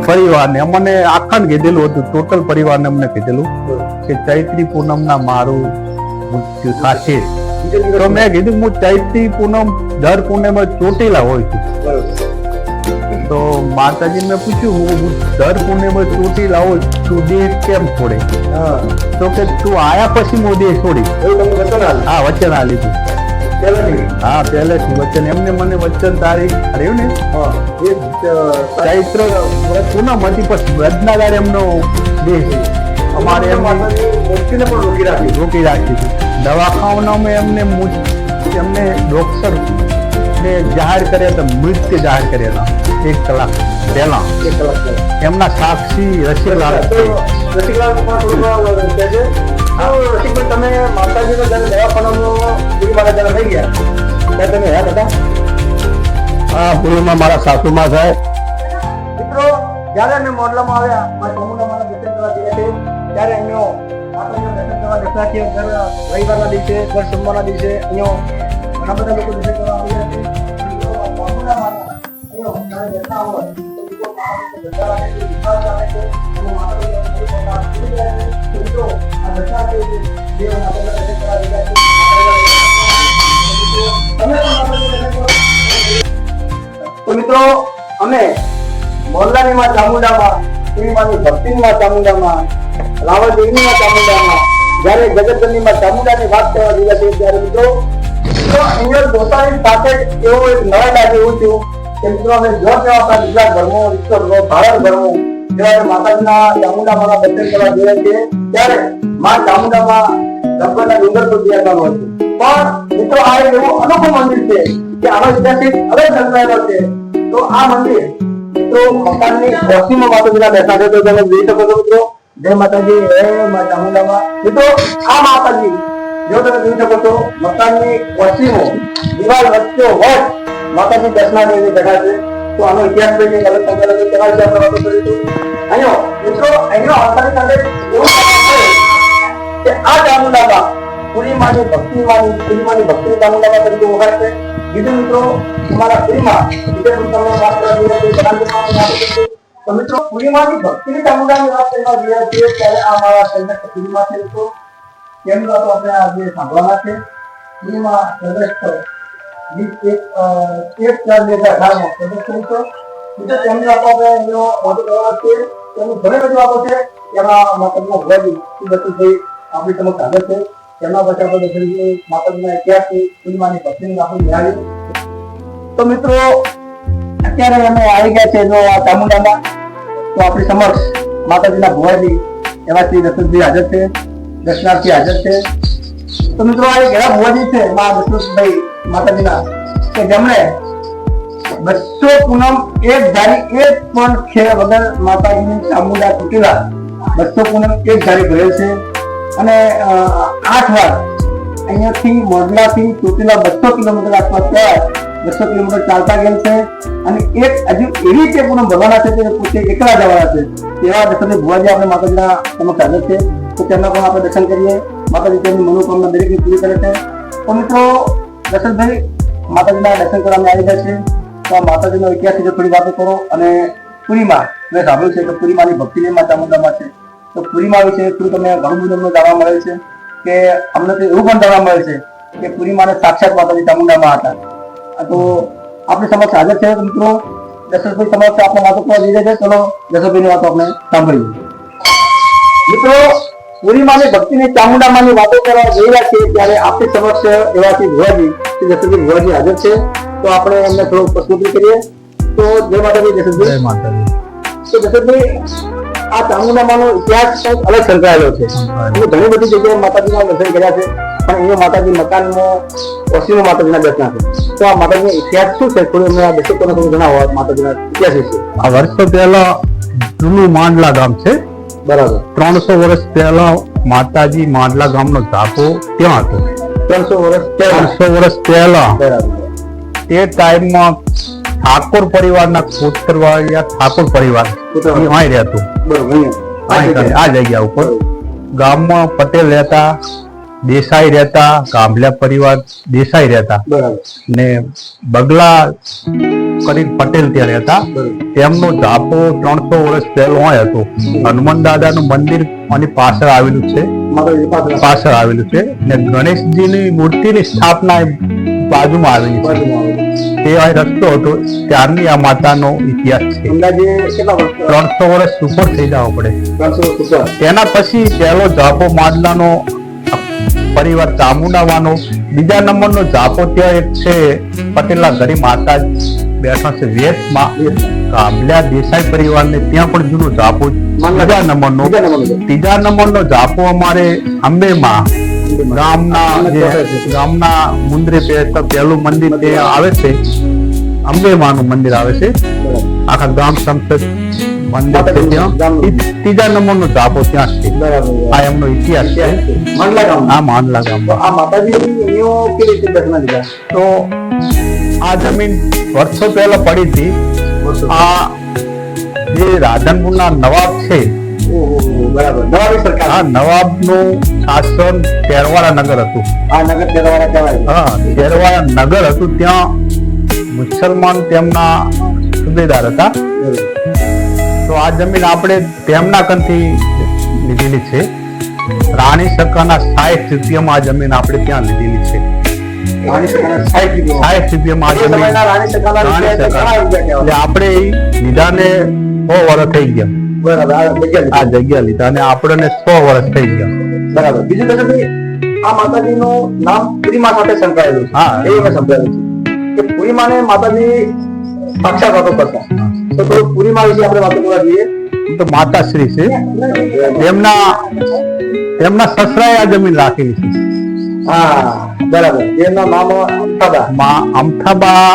પરિવારને અમને આખાને કીધેલું હતું, ટોટલ પરિવારને અમને કીધેલું કે ચૈત્રી પૂનમના મારું મૃત્યુ થશે. તો મેં કીધું હું ચૈત્રી પૂનમ દર પૂનમે ચોટીલા હોય છું. તો માતાજી મેં પૂછ્યું હું દર પૂનમે ચોટીલા હોય તું દેહ કેમ છોડે? તો કે તું આયા પછી હું દેહ છોડી. હા, વચન આ લીધું. હા, પહેલેથી વચન એમને મને વચન તારીખ રહ્યું ને ચૈત્ર પૂનમ હતી પછી રજનાદાર એમનો દેહ છે. અમારે રોકી રાખી હતી. દવાખાનામાં એમને ડોક્ટર ને જાહેર કર્યા હતા, મૃત્યુ જાહેર કર્યા હતા 1 કલાક પહેલા. એમના સાક્ષી રસિકલાલ. તમે માતાજીનો જન્મ દવાખાનામાં જન્મ થઈ ગયા ત્યારે તમે યાદ હતા? હા, પૂર્વમાં મારા સાસુમાં થાય. મિત્રો, જયારે અમે મોડલામાં આવ્યા ચામુંડામાં દર્શન કરવા ગયા છે ત્યારે એમનો માતાજીના દર્શન કરવા જતા છે. રવિવારના દિવસે, દર સોમવારના દિવસે અહીંયા ઘણા બધા લોકો દર્શન કરવા આવ્યા છે. તો મિત્રો, અમે મોરલાની માં ચામુંડામાં, શ્રીમાની ભક્તિની માં ચામુંડામાં, રાવળદેવીની માં ચામુંડામાં, જયારે જગતજનની માં ચામુંડાની વાત કરવા જઈએ છીએ ત્યારે મિત્રો અહીંયા દોસ્તાની સાથે એવો એક નવા લાગે એવું થયું કે મિત્રો અમે જો આપણા ગુજરાત ભરમો, વિશ્વભરમો, ભારત ભરમો જેવા માતાજીના ચામુંડામાં દર્શન કરવા જઈએ છીએ ત્યારે માં ચામુંડામાં ગબ્બરના ડુંગર પર બિરાજમાન હોય છે. પણ મિત્રો આ એક એવું અનોખું મંદિર છે કે આનો ઇતિહાસ અલગ સંકળાયેલો છે. તો આ મંદિર મિત્રો મકાનની પશ્ચિમમાં માતાજીના બેઠા છે. તો તમે જોઈ શકો છો મિત્રો, જય માતાજી, હે માં ચામુંડામાં. મિત્રો આ માતાજી જો તમે જોઈ શકો છો મકાનની પશ્ચિમો દિવાલ વચ્ચે વટ માતાજી દર્શનાર્થી બેઠા છે. તો આનો ઇતિહાસ લઈને અલગ સંકળાયેલો છે, તેના વિશે આપણે વાતો કરીશું. અહીંયા મિત્રો અહીંયા આવતાની સાથે એવું કે આ ચામુંડામાં પૂરીમાની ભક્તિની ચામુંડામાં તરીકે ઓળખાય છે. બીજું મિત્રો તમારા પૂરીમાં તમે વાત કરવા તો મિત્રો પૂરીમાની ભક્તિની ચામુંડાની વાત કરવા જઈએ છીએ ત્યારે આ મારા સંગઠન પૂરીમાં છે. મિત્રો કેમ તો આપણે આજે સાંભળવાના છે. પૂરીમાં સંગઠન એક 4/2018 પ્રદર્શન છે. બીજું તેમની વાતો આપણે એનો વાતો કરવાના છે. તેમની ઘણી બધી વાતો છે. એમાં માતાજીના ભગવાજી બધી આપણી સમક્ષ હાજર છે. તેમના પછી આપણે દર્શન માતાજીના ઇતિહાસથી પૂરીમાની ભક્તિની આપણે નિહાળી. તો મિત્રો અત્યારે અમે આવી ગયા છે જો આ ચામુંડામાં. તો આપણી સમક્ષ માતાજીના ભુવાજી એવા શ્રી દશરથભાઈ હાજર છે, દર્શનાર્થી હાજર છે. તો મિત્રો આ એક એવા ભુવાજી છે મા દશરથભાઈ માતાજીના કે જેમણે 200 પૂનમ એક ધારી એક પણ ખેર વગર માતાજીની ચામુંડા ચોટીલા 200 પૂનમ એક ધારી ભરેલ છે. અને 8 વાર અહીંયાથી મોડલાથી ચોટીલા 200 કિલોમીટર આસપાસ ગયા, 200 કિલોમીટર ચાલતા ગયેલ છે. અને એક હજુ એવી કે પૂનમ ભરવાના છે તે પોતે એકલા જવાના છે. તેવા દર્શનથી ભુવાજી આપણે માતાજીના સમક્ષ હાજર છે. તો તેમના પણ આપણે દર્શન કરીએ. માતાજી તેમની મનોકામના દરેકની પૂરી કરે છે. તો મિત્રો દર્શનભાઈ માતાજીના દર્શન કરવા આવી ગયા છે. તો આ માતાજીનો ઇતિહાસ વિશે થોડી વાતો કરો. અને પૂરીમાં મેં સાંભળ્યું છે કે પૂરીમાની ભક્તિની માં ચામુંડામાં છે. તો પૂરીમાં વિશે થોડું તમને ઘણું બધું અમને જાણવા મળે છે કે અમને તો એવું પણ જાણવા મળે છે કે પૂરીમાને સાક્ષાત માતાજી ચામુંડામાં હતા. તો આપણી સમક્ષ હાજર છે. મિત્રો દશરથભાઈ સમક્ષ આપણે વાતો કરવા જઈ રહ્યા છે. ચલો દશરથભાઈની વાતો આપણે સાંભળીએ. મિત્રો પૂરીમાની ભક્તિની ચામુંડામાંની વાતો કરવા જઈ રહ્યા છીએ ત્યારે આપણી સમક્ષ એવા શ્રી ભુવાજી, શ્રી દશરથભાઈ ભુવાજી હાજર છે. તો આપણે એમને થોડું પ્રસ્તુતિ કરીએ. તો જય માતાજી દશરથભાઈ. જય માતાજી. તો દશરથભાઈ આ ચામુંડામાંનો ઇતિહાસ કંઈક અલગ સંકળાયેલો છે. ઘણી બધી જગ્યાએ માતાજીના દર્શન કર્યા છે, પણ અહીંયા માતાજી મકાનમાં પશ્ચિમ માતાજીના દર્શન છે. તો આ માતાજીનો ઇતિહાસ શું છે થોડું અમને આ દર્શકોને થોડું જણાવો માતાજીના ઇતિહાસ વિશે. આ વર્ષો પહેલા જૂનું માંડલા ગામ છે. બરાબર. 300 વર્ષ પહેલા માતાજી માંડલા ગામનો ધાકો ત્યાં હતો. 300 વર્ષ પહેલા. બરાબર. તે ટાઈમમાં ઠાકોર પરિવારના કોતરવાળિયા ઠાકોર પરિવાર અહીં રહેતું. બરોબર. આ જગ્યા ઉપર ગામમાં પટેલ રહેતા, દેસાઈ રહેતા, કાંભલિયા પરિવાર દેસાઈ રહેતા બરાબર ને બગલા કરીને પટેલ ત્યાં રહેતા. બરાબર તેમનો જાપો 300 વર્ષ પહેલો હોય હતો. હનુમાન દાદાનું મંદિર આની પાછળ આવેલું છે, માતાજી પાસે પાછળ આવેલું છે ને ગણેશજીની મૂર્તિની સ્થાપના બાજુમાં આવેલી છે. બાજુમાં આવેલું. તે આ રસ્તો હતો ત્યારની આ માતાનો ઇતિહાસ છે. અંદાજે કેટલા વર્ષ 300 વર્ષ ઉપર થઈ જવા પડે. 300 વર્ષ ઉપર. તેના પછી પહેલો જાપો માંડલાનો પરિવાર ચામુંડાવાનો, બીજા નંબરનો જાપો ત્યાં એક છે પટેલના ઘરે માતા બેઠા છે વેતમાં, કાંભલિયા દેસાઈ પરિવારને ત્યાં પણ જૂનો જાપો બીજા નંબરનો. બીજા નંબરનો. ત્રીજા નંબરનો જાપો અમારે અંબેમાં ગામના મુંદરે પહેલું મંદિર તે આવે છે, અંબેમાનું મંદિર આવે છે. બરાબર આખા ગામ સંસદ મંદિર છે ત્યાં. ત્રીજા નંબરનો જાપો ત્યાં છે. બરાબર. આ એમનો ઇતિહાસ છે. માંડલા ગામ. આ માંડલા તો ગામમાં. આ માતાજી એનો કેવી રીતે દર્શન લીધા? તો આ જમીન વર્ષો પહેલા પડી હતી. આ જે રાધનપુરના નવાબ છે, ઓહો, બરાબર. નવાબી સરકાર. આ નવાબનું શાસન તેરવાડા નગર હતું. આ નગર તેરવાડા કહેવાય. હા, તેરવાડા નગર હતું. ત્યાં મુસલમાન તેમના સુબેદાર હતા. બરાબર. તો આ જમીન આપણે તેમના કંથી લીધેલી છે. રાણી સકાના 60 રૂપિયામાં આ જમીન આપણે ત્યાં લીધેલી છે. રાણી સકાના 60 રૂપિયા. 60 રૂપિયામાં આ એ જમીન સમયના રાણી સકાના રાણી રૂપિયા એટલે સકા. ઘણા રૂપિયા એટલે કહેવાય. આપણે લીધાને 100 વર્ષ થઈ ગયા. બરાબર. આ જગ્યા આ લીધી. જગ્યા લીધા અને આપણને 100 વર્ષ થઈ ગયા. બરાબર. બીજું દર્શનભાઈ, આ માતાજીનું નામ પુરીમા સાથે સંકળાયેલું છે. હા. એવું મેં સંભળાયેલું છે કે પુરીમાને માતાજી સાક્ષાત વાતો કરતા. તો થોડું પુરીમા વિશે આપણે વાતો કરવા જઈએ. તો માતાશ્રી છે. એમના સસરાએ આ જમીન રાખેલી છે. હા, બરાબર. એમનું નામ અમથાબા. અમથાબા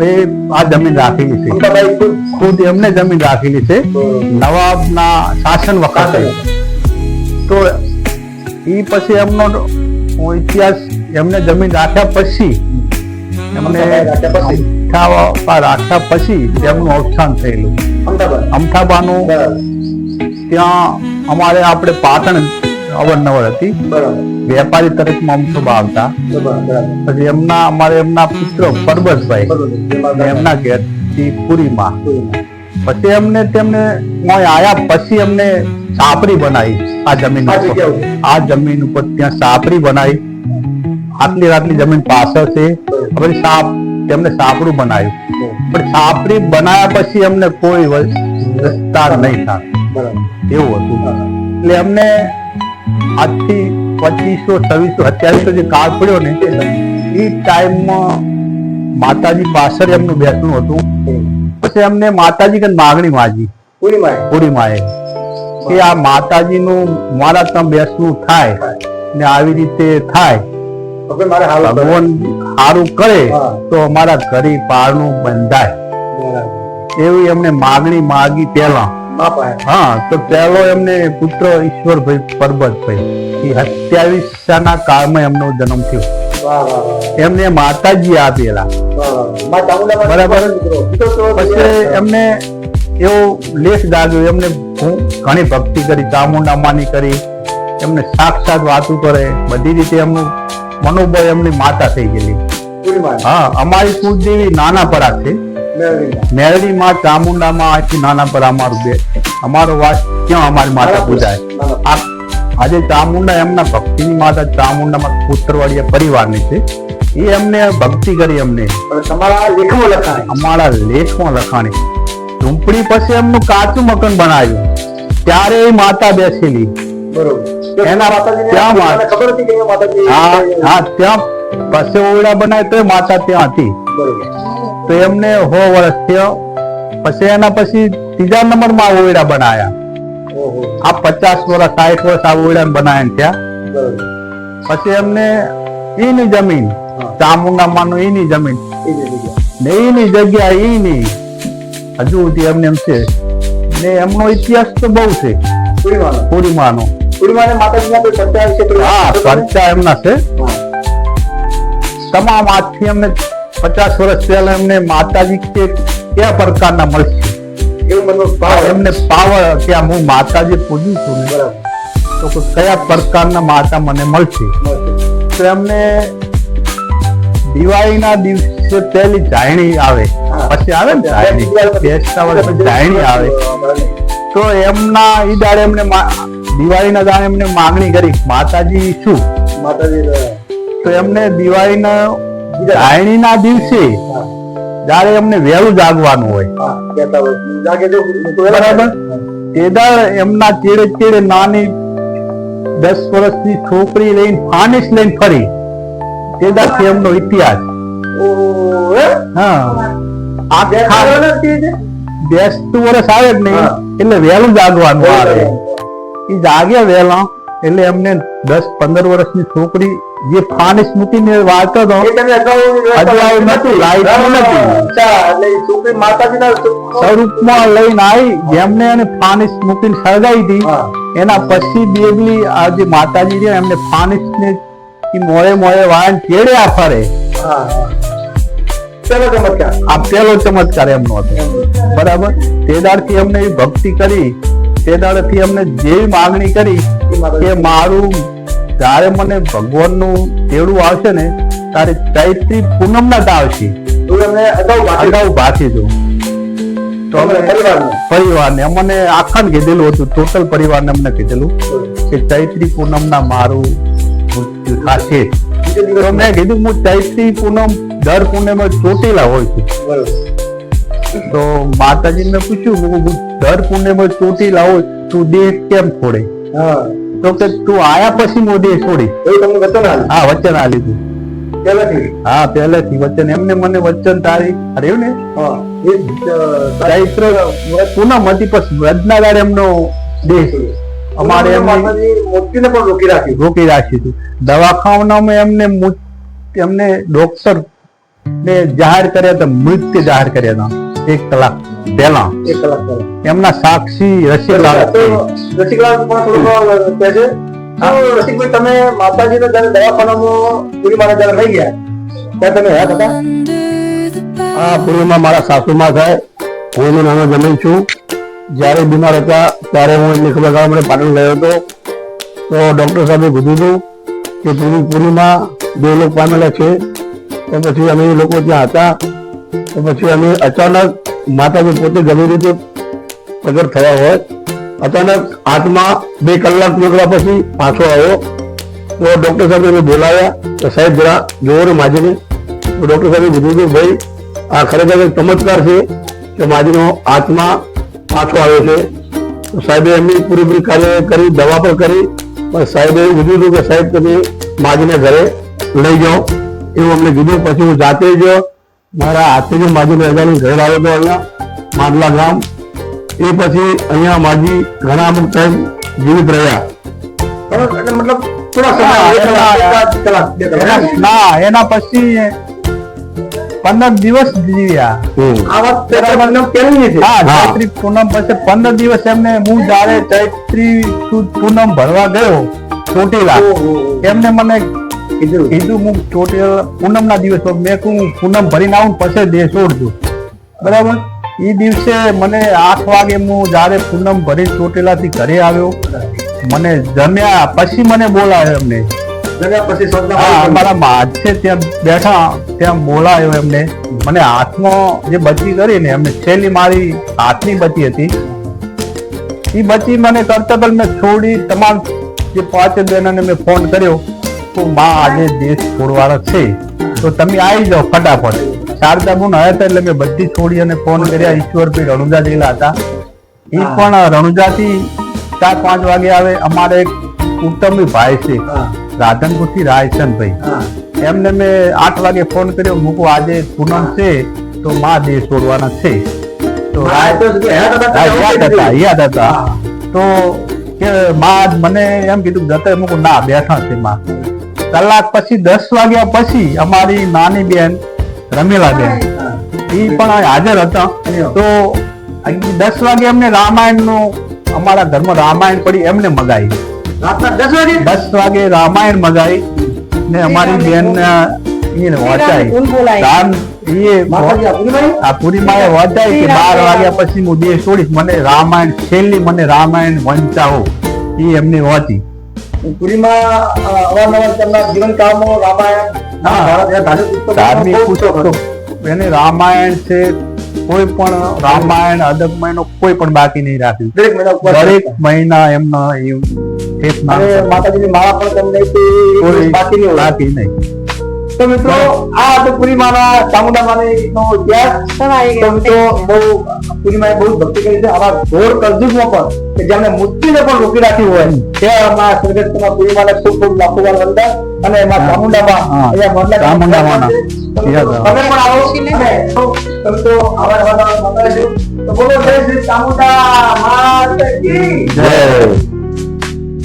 એ આ જમીન રાખેલી છે. અમથાબાઈ ખુદ. ખુદ એમને જમીન રાખેલી છે નવાબના શાસન વખતે. તો એ પછી એમનો ઇતિહાસ, એમને જમીન રાખ્યા પછી એમને રાખ્યા પછી તેમનું અવસાન થયેલું. અમથાબા. અમથાબાનું બરાબર. ત્યાં અમારે આપણે પાટણ અવરનવર હતી. બરાબર. વેપારી તરીકેમાં અમથાબા આવતા. બરાબર. પછી એમના પુત્ર પરબતભાઈ બરાબર. એમના ઘેરથી પુરીમાં. પુરીમા. પછી તેમને અહીં આયા પછી એમને સાપરી બનાવી આ જમીન આ ઉપર. જગ્યા ઉપર. આ જમીન ઉપર ત્યાં સાપરી બનાવી. આટલી જમીન પાછળ છે. પછી તેમને સાપરું બનાવ્યું. પણ સાપરી બનાવ્યા પછી એમને કોઈ વિસ્તાર નહીં થાય બરાબર. એવું હતું. એટલે એમને આજથી 2500, 2600, 2700 જે કાળ પડ્યો ને એ ટાઈમમાં માતાજી પાછળ એમનું બેસણું હતું. પછી એમને માતાજી કઈ માગણી માંગી પુરીમા. પૂરીમાએ કે આ માતાજીનું મારા ત્યાં બેસણું થાય ને આવી રીતે થાય, હવે મારે હાલ ભગવાન સારું કરે હા. તો અમારા ઘરે પારણું બંધાય બરાબર. એવી એમને માગણી માગી પહેલા. બાપા. હા, તો પહેલો એમને પુત્ર ઈશ્વરભાઈ પરબતભાઈ એ 27ના કાળમાં એમનો જન્મ થયો. વાહ વાહ વાહ. એમને માતાજી આપેલા. વાહ વાહ. માં ચામુંડામાં બરાબર. મિત્રો તો પછી એમને એવો લેખ જાગ્યો. એમને હું ઘણી ભક્તિ કરી, ચામુંડામાની કરી. એમને સાક્ષાત વાતું કરે બધી રીતે. એમનું મનોબળ એમની માતા થઈ ગયેલી. પુરીમા. હા, અમારી કુળદેવી નાનાપરા છે. મેળવીમાં. મેરડીમાં, ચામુંડામાં આખી નાનાપરા અમારો વાસ ક્યાં અમારી માતા પૂજાય. આજે ચામુંડા એમના ભક્તિની માતા ચામુંડામાં પુત્રવાડિયા પરિવારની છે. એ એમને ભક્તિ કરી. એમને પણ તમારા લેખમાં લખાય. અમારા લેખમાં લખાણી. ઝૂંપડી પછી એમનું કાચું મકાન બનાવ્યું ત્યારે એ માતા બેસેલી. બરોબર. એના માતાજીને ત્યાં મને ખબર હતી કે એ માતાજી. હા, ત્યાં પછી ઓરડા બનાવે તો માતા ત્યાં હતી. બરોબર. તો એમને 100 વર્ષ થયો. પછી એના પછી ત્રીજા નંબરમાં ઓરડા બનાયા. ઓહો. આ 50 વર્ષ 60 વર્ષ આ ઓરડા બનાયા ત્યાં. બરોબર. પછી એમને એની જમીન હા. ચામુંડામાંનું એની જમીન એ જ જગ્યા. ને એની જગ્યા એની હજુ સુધી એમને એમ છે. ને એમનો ઇતિહાસ તો બહુ છે પુરીમાનો. પૂરીમાનો. પુરીમાને માતાજીના કોઈ ચર્ચા વિશે કોઈ હા, વાત કરો તમે? ચર્ચા એમના છે. હા. તમામ આજથી એમને 50 વર્ષ પહેલા એમને માતાજી કયા પ્રકારના મળશે એવું મનનો ભાવ એમને પાવર કે હું માતાજી પૂજું છું ને બરાબર. તો કયા પ્રકારના માતા મને મળશે મળશે. તો એમને દિવાળીના દિવસે પહેલી જાયણી આવે, પછી આવે ને જાયણી, બેસતા વર્ષે જાયણી આવે. તો એમના ઈ દાડે એમને દિવાળીના દાડે એમને માંગણી કરી માતાજી શું તો એમને દિવાળીના જાયણીના દિવસે જયારે એમને વહેલું જાગવાનું હોય બરાબર, તે દાડે એમના ચેડે ચેડે નાની 10 વર્ષની છોકરી લઈને ફાનીસ લઈને ફરી, તે દાડથી એમનો ઇતિહાસ. બેસતું વર્ષ આવે જ નહીં એટલે વહેલું જાગવાનું આવે. એ જાગ્યા વહેલા એટલે એમને 10-15 વર્ષની છોકરી જે ફાનીસ મૂકીને વાળતો હતો સ્વરૂપમાં લઈને આવી, જેમને એને ફાનીસ મૂકીને સળગાવી હતી. એના પછી બેગલી આ જે માતાજી છે એમને ફાનીસ ને મોડે મોડે વાળા ચેડ્યા ફરે. આ પેલો ચમત્કાર એમનો હતો બરાબર. તે દાડથી એમને ભક્તિ કરી, તે દાડથી એમને જેવી માંગણી કરી કે મારું જયારે મને ભગવાનનું તેડું આવશે ને ત્યારે ચૈત્રી પૂનમ ના આવશે, અગાઉ ભાથી દઉં. તો પરિવારને અમને આખાને કીધેલું હતું, ટોટલ પરિવારને અમને કીધેલું કે ચૈત્રી પૂનમ ના મારું મૃત્યુ થશે. તો મેં કીધું હું ચૈત્રી પૂનમ દર પૂનમે ચોટીલા હોય છું. તો માતાજી મેં પૂછ્યું દર પૂનમે ચોટીલા હોય તું દેહ કેમ છોડે? તો કે તું આયા પછી હું દેહ છોડી. હા વચન આ લીધું હા પહેલેથી વચન એમને મને વચન તારી રહ્યું ને ચૈત્ર પૂનમ હતી પછી વ્રતના દાડે એમનો દેહ અમારે રોકી રાખ્યું હતું. દવાખાનામાં એમને ડોક્ટર ને જાહેર કર્યા હતા, મૃત્યુ જાહેર કર્યા હતા 1 કલાક પહેલા. એમના સાક્ષી રસિકલાલ તમે માતાજી જયારે દવાખાનામાં પૂરીમાં જયારે લઈ ગયા ત્યારે તમે હયાત હતા? આ પૂરીમાં મારા સાસુમાં થાય, હું એનું નાનો જમીન છું. જયારે બીમાર હતા ત્યારે હું એમની ખબર કાઢવા માટે પાટણ ગયો હતો. તો ડોક્ટર સાહેબે કીધું હતું કે પૂરીમાં 2 લોકો પામેલા છે. તો પછી અમે લોકો ત્યાં હતા. તો પછી અમે અચાનક માતાજી પોતે ગમે રીતે પ્રગટ થયા હોય, અચાનક હાથમાં 2 કલાક નીકળ્યા પછી પાછો આવ્યો. તો ડોક્ટર સાહેબે બોલાવ્યા તો સાહેબ જરા જોવો ને માજીને. તો ડોક્ટર સાહેબે કીધું કે ભાઈ આ ખરેખર એક ચમત્કાર છે કે માજીનો આત્મા પાછો આવ્યો છે. તો સાહેબે એમની પૂરેપૂરી કાર્ય કરી, દવા પણ કરી, પણ સાહેબે એવું કીધું હતું કે સાહેબ તમે માજીને ઘરે લઈ જાઓ એવું અમને કીધું. પછી હું જાતે જ મારા હાથે જ માજીને અજાણી ઘરે આવ્યો હતો અહીંયા માંડલા ગામ. એ પછી અહીંયા માજી ઘણા અમુક ટાઈમ જીવિત રહ્યા. મતલબ એના પછી 15 દિવસ જીવ્યા. ચૈત્રી પૂનમ પછી 15 દિવસ એમને હું જયારે ચૈત્રી પૂનમ ભરવા ગયો ચોટીલા, એમને મને કીધું હું ચોટીલા પૂનમ ના દિવસ મેં કહું પૂનમ ભરીને આવું પછી દેહ છોડજો બરાબર. એ દિવસે મને 8 વાગે હું જયારે પૂનમ ભરી ચોટીલા થી ઘરે આવ્યો, મને જમ્યા પછી મને બોલાયો એમને. અમારા માજ છે ત્યાં બેઠા, ત્યાં બોલાયો એમને. મને હાથમાં જે બચી કરી ને એમને છેલ્લી મારી હાથની બચી હતી, એ બચી મને કરતા મેં છોડી. તમામ જે 5 બહેનોને મેં ફોન કર્યો તો માં આજે દેશ છોડવાનો છે તો તમે આવી જાઓ ફટાફટ. શારદા બુન આવ્યા હતા એટલે મેં બધી છોડી અને ફોન કર્યા. ઈશ્વરભાઈ રણુજા જેલા હતા, એ પણ રણુજાથી 4-5 વાગે આવે. અમારે એક ઉત્તમભાઈ ભાઈ છે રાધનપુરથી રાયચંદભાઈ, એમને મેં 8 વાગે ફોન કર્યો, મૂકું આજે પૂનમ છે તો માં દેહ છોડવાના છે. તો યાદ હતા તો કે માં મને એમ કીધું જતા, મૂકું ના બેઠા છે માં. કલાક પછી 10 વાગ્યા પછી અમારી નાની બેન રમેલા બેન એ પણ હાજર હતા. તો 10 વાગે એમને રામાયણ નું, અમારા ઘરમાં રામાયણ પડી એમને મગાવી. 10 વાગે રામાયણ મગાવી ને અમારી બેન વાંચાઈ પૂરીમાં વાંચાઈ કે 12 વાગ્યા પછી હું દેહ છોડીશ, મને રામાયણ છેલ્લી મને રામાયણ વંચાવો એ એમને વાંચી. પુરીમાં અવારનવાર તેમના જીવન કાળનો રામાયણ ધાર્મિક પુસ્તકો એને રામાયણ છે, કોઈ પણ રામાયણ અદગમયનો કોઈ પણ બાકી નહીં રાખ્યું. દરેક મહિના ઉપવાસ દરેક કરતા. મહિના એમના અને માતાજીની માળા પણ તમને કોઈ બાકી નહીં હોય. બાકી નહીં. તો મિત્રો આ હતો પુરીમાના ચામુંડામાનો ઇતિહાસ. તો મિત્રો બહુ પુરીમાએ બહુ ભક્તિ કરી છે. આવા ઘોર કળજુગમાં પણ કે જેમને મૃત્યુને પણ રોકી રાખી હોય તેવા માં સ્વર્ગસ્થમાં પુરીમાને ખૂબ ખૂબ લાખો વાર વંદન. અને માં ચામુંડામાં અહીંયા મોરલા ચામુંડામાના. તમે પણ આવો અને તમે તો આવા માતા છે. તો બોલો જય શ્રી ચામુંડા માતા કી જય.